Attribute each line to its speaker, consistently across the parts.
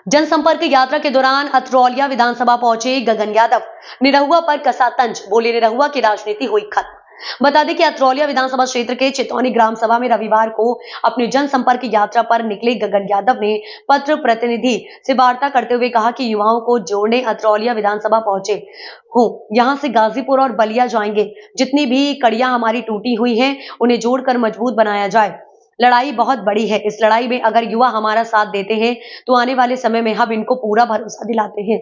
Speaker 1: जनसंपर्क यात्रा के दौरान अतरौलिया विधानसभा पहुंचे गगन यादव। निरहुआ पर कसा तंज, बोले निरहुआ की राजनीति हुई खत्म। बता दें कि अतरौलिया विधानसभा क्षेत्र के चितौनी ग्राम सभा में रविवार को अपनी जनसंपर्क यात्रा पर निकले गगन यादव ने पत्र प्रतिनिधि से वार्ता करते हुए कहा कि युवाओं को जोड़ने अतरौलिया विधानसभा पहुंचे हूं। यहां से गाजीपुर और बलिया जाएंगे। जितनी भी कड़ियां हमारी टूटी हुई हैं उन्हें जोड़कर मजबूत बनाया जाए। लड़ाई बहुत बड़ी है। इस लड़ाई में अगर युवा हमारा साथ देते हैं तो आने वाले समय में हम इनको पूरा भरोसा दिलाते हैं,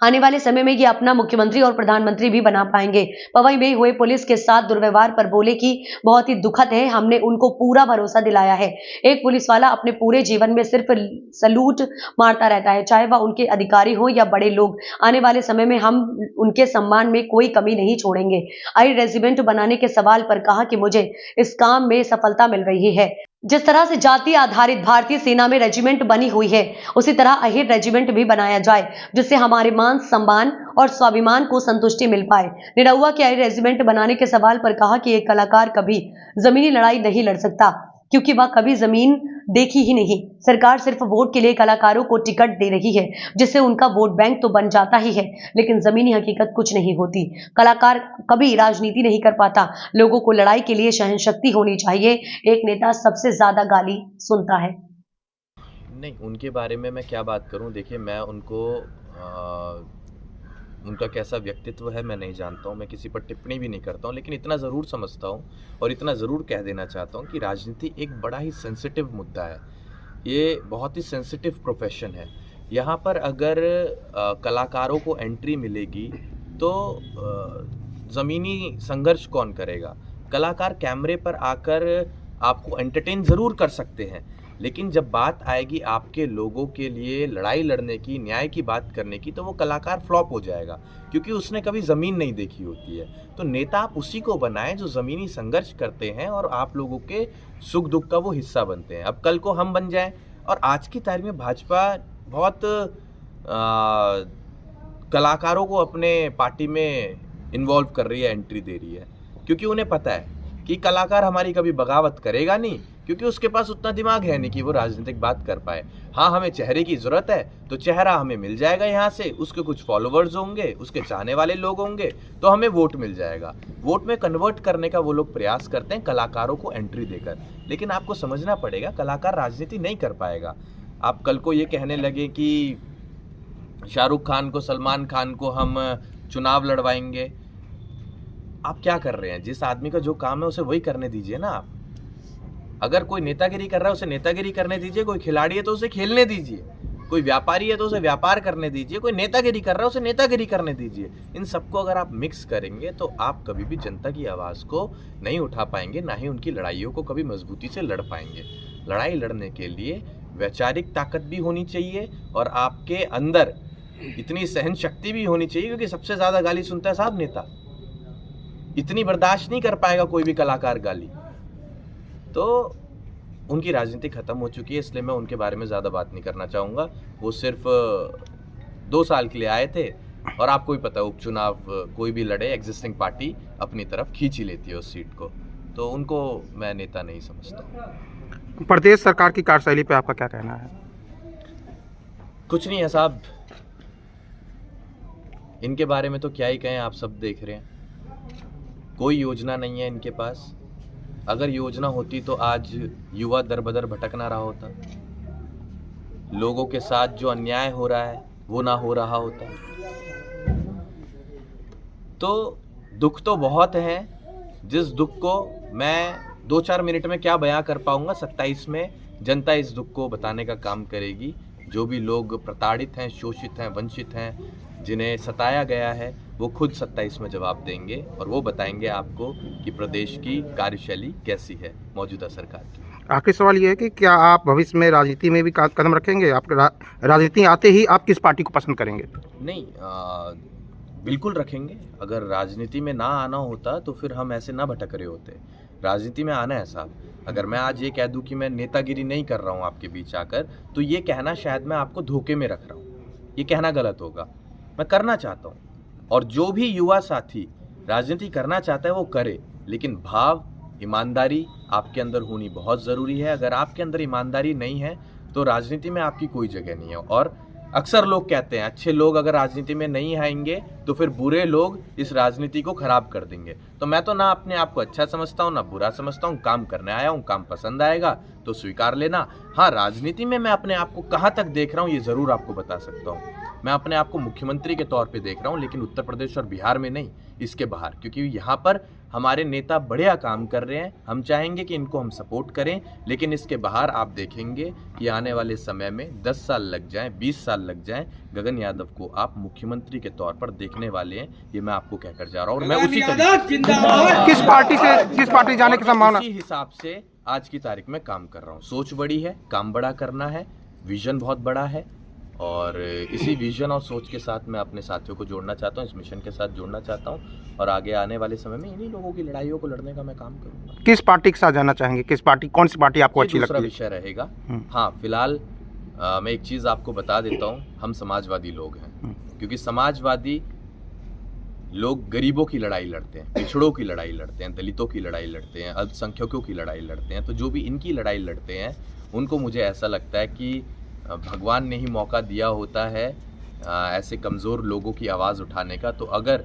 Speaker 1: आने वाले समय में ये अपना मुख्यमंत्री और प्रधानमंत्री भी बना पाएंगे। पवई में हुए पुलिस के साथ दुर्व्यवहार पर बोले कि बहुत ही दुखद है, हमने उनको पूरा भरोसा दिलाया है। एक पुलिस वाला अपने पूरे जीवन में सिर्फ सलूट मारता रहता है, चाहे वह उनके अधिकारी हो या बड़े लोग। आने वाले समय में हम उनके सम्मान में कोई कमी नहीं छोड़ेंगे। आई रेजिमेंट बनाने के सवाल पर कहा कि मुझे इस काम में सफलता मिल रही है। जिस तरह से जाति आधारित भारतीय सेना में रेजिमेंट बनी हुई है, उसी तरह अहिर रेजिमेंट भी बनाया जाए, जिससे हमारे मान सम्मान और स्वाभिमान को संतुष्टि मिल पाए। निरहुआ के अहिर रेजिमेंट बनाने के सवाल पर कहा कि एक कलाकार कभी जमीनी लड़ाई नहीं लड़ सकता, क्योंकि वह कभी जमीन देखी ही नहीं। सरकार सिर्फ वोट के लिए कलाकारों को टिकट दे रही है, जिससे उनका वोट बैंक तो बन जाता ही है, लेकिन जमीनी हकीकत कुछ नहीं होती। कलाकार कभी राजनीति नहीं कर पाता। लोगों को लड़ाई के लिए सहनशक्ति होनी चाहिए। एक नेता सबसे ज्यादा गाली सुनता है।
Speaker 2: नहीं, उनके बारे में मैं क्या बात करूं। देखिए, मैं उनको उनका कैसा व्यक्तित्व है मैं नहीं जानता हूं, मैं किसी पर टिप्पणी भी नहीं करता हूं, लेकिन इतना ज़रूर समझता हूं और इतना ज़रूर कह देना चाहता हूं कि राजनीति एक बड़ा ही सेंसिटिव मुद्दा है। ये बहुत ही सेंसिटिव प्रोफेशन है। यहाँ पर अगर कलाकारों को एंट्री मिलेगी तो ज़मीनी संघर्ष कौन करेगा? कलाकार कैमरे पर आकर आपको एंटरटेन ज़रूर कर सकते हैं, लेकिन जब बात आएगी आपके लोगों के लिए लड़ाई लड़ने की, न्याय की बात करने की, तो वो कलाकार फ्लॉप हो जाएगा, क्योंकि उसने कभी ज़मीन नहीं देखी होती है। तो नेता आप उसी को बनाएं जो ज़मीनी संघर्ष करते हैं और आप लोगों के सुख दुख का वो हिस्सा बनते हैं। अब कल को हम बन जाएं। और आज की तारीख में भाजपा बहुत कलाकारों को अपने पार्टी में इन्वॉल्व कर रही है, एंट्री दे रही है, क्योंकि उन्हें पता है कि कलाकार हमारी कभी बगावत करेगा नहीं, क्योंकि उसके पास उतना दिमाग है नहीं कि वो राजनीतिक बात कर पाए। हाँ, हमें चेहरे की ज़रूरत है, तो चेहरा हमें मिल जाएगा यहाँ से, उसके कुछ फॉलोअर्स होंगे, उसके चाहने वाले लोग होंगे, तो हमें वोट मिल जाएगा। वोट में कन्वर्ट करने का वो लोग प्रयास करते हैं कलाकारों को एंट्री देकर, लेकिन आपको समझना पड़ेगा कलाकार राजनीति नहीं कर पाएगा। आप कल को ये कहने लगे कि शाहरुख खान को, सलमान खान को हम चुनाव लड़वाएंगे। आप क्या कर रहे हैं? जिस आदमी का जो काम है उसे वही करने दीजिए ना। आप अगर कोई नेतागिरी कर रहा है उसे नेतागिरी करने दीजिए, कोई खिलाड़ी है तो उसे खेलने दीजिए, कोई व्यापारी है तो उसे व्यापार करने दीजिए, कोई नेतागिरी कर रहा है उसे नेतागिरी करने दीजिए। इन सबको अगर आप मिक्स करेंगे तो आप कभी भी जनता की आवाज़ को नहीं उठा पाएंगे, ना ही उनकी लड़ाइयों को कभी मजबूती से लड़ पाएंगे। लड़ाई लड़ने के लिए वैचारिक ताकत भी होनी चाहिए और आपके अंदर इतनी सहन शक्ति भी होनी चाहिए, क्योंकि सबसे ज़्यादा गाली सुनता है साहब नेता। इतनी बर्दाश्त नहीं कर पाएगा कोई भी कलाकार गाली। तो उनकी राजनीति खत्म हो चुकी है, इसलिए मैं उनके बारे में ज़्यादा बात नहीं करना चाहूँगा। वो सिर्फ 2 साल के लिए आए थे और आपको भी पता है उपचुनाव कोई भी लड़े, एग्जिस्टिंग पार्टी अपनी तरफ खींच ही लेती है उस सीट को, तो उनको मैं नेता नहीं समझता।
Speaker 3: प्रदेश सरकार की कार्यशैली पे आपका क्या कहना है?
Speaker 2: कुछ नहीं है साहब, इनके बारे में तो क्या ही कहें, आप सब देख रहे हैं। कोई योजना नहीं है इनके पास। अगर योजना होती तो आज युवा दर बदर भटक ना रहा होता, लोगों के साथ जो अन्याय हो रहा है वो ना हो रहा होता। तो दुख तो बहुत है, जिस दुख को मैं 2-4 मिनट में क्या बयां कर पाऊंगा, 27 में जनता इस दुख को बताने का काम करेगी। जो भी लोग प्रताड़ित हैं, शोषित हैं, वंचित हैं, जिन्हें सताया गया है, वो खुद 27 में जवाब देंगे और वो बताएंगे आपको कि प्रदेश की कार्यशैली कैसी है मौजूदा सरकार की।
Speaker 3: आखिरी सवाल ये है कि क्या आप भविष्य में राजनीति में भी कदम रखेंगे? आप राजनीति आते ही आप किस पार्टी को पसंद करेंगे?
Speaker 2: नहीं, बिल्कुल रखेंगे। अगर राजनीति में ना आना होता तो फिर हम ऐसे ना भटक रहे होते। राजनीति में आना है साहब। अगर मैं आज ये कह दूं कि मैं नेतागिरी नहीं कर रहा हूं आपके बीच आकर, तो ये कहना शायद मैं आपको धोखे में रख रहा हूं। ये कहना गलत होगा। मैं करना चाहता हूं, और जो भी युवा साथी राजनीति करना चाहता है वो करे, लेकिन भाव, ईमानदारी आपके अंदर होनी बहुत ज़रूरी है। अगर आपके अंदर ईमानदारी नहीं है तो राजनीति में आपकी कोई जगह नहीं है। और अक्सर लोग कहते हैं अच्छे लोग अगर राजनीति में नहीं आएंगे तो फिर बुरे लोग इस राजनीति को खराब कर देंगे। तो मैं तो ना अपने आप को अच्छा समझता हूँ ना बुरा समझता हूँ, काम करने आया हूँ, काम पसंद आएगा तो स्वीकार लेना। हाँ, राजनीति में मैं अपने आप को कहाँ तक देख रहा हूँ ये ज़रूर आपको बता सकता हूँ। मैं अपने आप को मुख्यमंत्री के तौर पे देख रहा हूँ, लेकिन उत्तर प्रदेश और बिहार में नहीं, इसके बाहर, क्योंकि यहाँ पर हमारे नेता बढ़िया काम कर रहे हैं। हम चाहेंगे कि इनको हम सपोर्ट करें, लेकिन इसके बाहर आप देखेंगे कि आने वाले समय में 10 साल लग जाएं, 20 साल लग जाएं, गगन यादव को आप मुख्यमंत्री के तौर पर देखने वाले हैं। ये मैं आपको कहकर जा रहा हूँ और मैं उसी
Speaker 3: किस पार्टी जाने की संभावना?
Speaker 2: उसी हिसाब से आज की तारीख में काम कर रहा हूँ। सोच बड़ी है, काम बड़ा करना है, विजन बहुत बड़ा है और इसी विजन और सोच के साथ मैं अपने साथियों को जोड़ना चाहता हूँ, इस मिशन के साथ जोड़ना चाहता हूँ और आगे आने वाले समय में इन्हीं लोगों की लड़ाइयों को लड़ने का मैं काम करूँगा।
Speaker 3: किस पार्टी के साथ जाना चाहेंगे? किस पार्टी, कौन सी पार्टी आपको अच्छी लगती है?
Speaker 2: दूसरा विषय रहेगा। हाँ, फिलहाल मैं एक चीज़ आपको बता देता हूँ, हम समाजवादी लोग हैं, क्योंकि समाजवादी लोग गरीबों की लड़ाई लड़ते हैं, पिछड़ों की लड़ाई लड़ते हैं, दलितों की लड़ाई लड़ते हैं, अल्पसंख्यकों की लड़ाई लड़ते हैं। तो जो भी इनकी लड़ाई लड़ते हैं उनको मुझे ऐसा लगता है कि भगवान ने ही मौका दिया होता है ऐसे कमज़ोर लोगों की आवाज़ उठाने का। तो अगर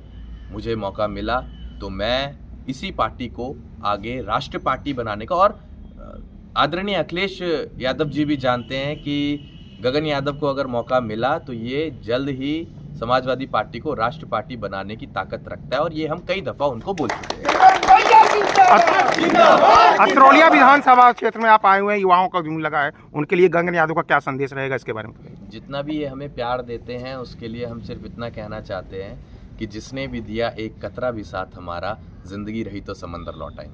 Speaker 2: मुझे मौका मिला तो मैं इसी पार्टी को आगे राष्ट्र पार्टी बनाने का, और आदरणीय अखिलेश यादव जी भी जानते हैं कि गगन यादव को अगर मौका मिला तो ये जल्द ही समाजवादी पार्टी को राष्ट्र पार्टी बनाने की ताकत रखता है और ये हम कई दफ़ा उनको बोल चुके हैं।
Speaker 3: अतरौलिया विधानसभा क्षेत्र में आप आए हुए हैं, युवाओं का जुनून लगा है, उनके लिए गगन यादव का क्या संदेश रहेगा इसके बारे में?
Speaker 2: जितना भी ये हमें प्यार देते हैं उसके लिए हम सिर्फ इतना कहना चाहते हैं कि जिसने भी दिया एक कतरा भी साथ हमारा, जिंदगी रही तो समंदर लौटाएंगे।